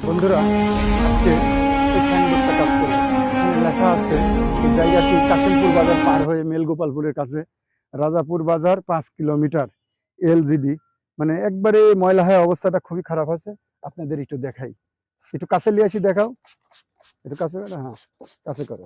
বন্ধুরা, আজকে এই সাইনবোর্ডটা কাজ করব। এখানে লেখা আছে এই জায়গাটি কাশিমপুর বাজার পার হয়ে মেলগোপালপুরের কাছে, রাজাপুর বাজার 5 কিলোমিটার। এলজিডি মানে একবারে ময়লা হয়ে অবস্থাটা খুবই খারাপ আছে। আপনাদের একটু দেখাই, একটু কাছে নিয়ে আসি, দেখাও একটু কাছে করো। হ্যাঁ, কাছে করো।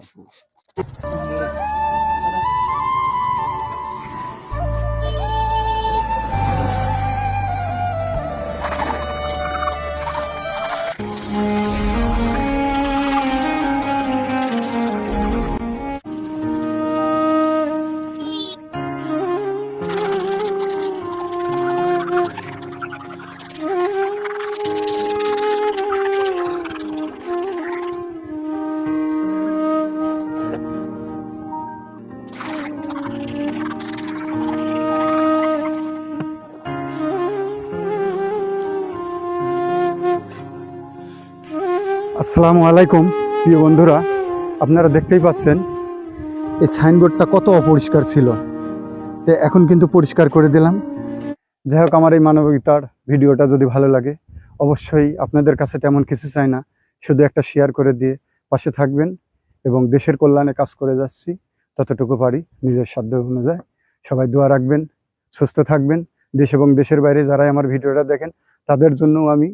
আসসালামু আলাইকুম প্রিয় বন্ধুরা, আপনারা দেখতেই পাচ্ছেন এই সাইনবোর্ডটা কত অপরিষ্কার ছিল, তো এখন কিন্তু পরিষ্কার করে দিলাম। যাই হোক, আমার এই মানবিকতার ভিডিওটা যদি ভালো লাগে, অবশ্যই আপনাদের কাছে তেমন কিছু চাই না, শুধু একটা শেয়ার করে দিয়ে পাশে থাকবেন এবং দেশের কল্যাণে কাজ করে যাচ্ছি ততটুকু পারি নিজের সাধ্য অনুযায়ী। সবাই দোয়া রাখবেন, সুস্থ থাকবেন। দেশ এবং দেশের বাইরে যারাই আমার ভিডিওটা দেখেন তাদের জন্যও আমি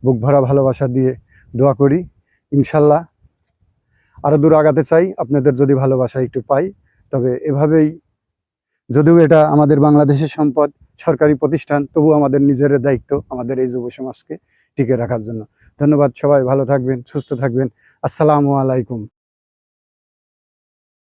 বুক ভরা ভালোবাসা দিয়ে দোয়া করি। ইনশাল্লাহ আরও দূর আগাতে চাই, আপনাদের যদি ভালোবাসা একটু পাই। তবে এভাবেই, যদিও এটা আমাদের বাংলাদেশের সম্পদ, সরকারি প্রতিষ্ঠান, তবু আমাদের নিজের দায়িত্ব আমাদের এই যুব সমাজকে টিকে রাখার জন্য। ধন্যবাদ, সবাই ভালো থাকবেন, সুস্থ থাকবেন। আসসালামু আলাইকুম।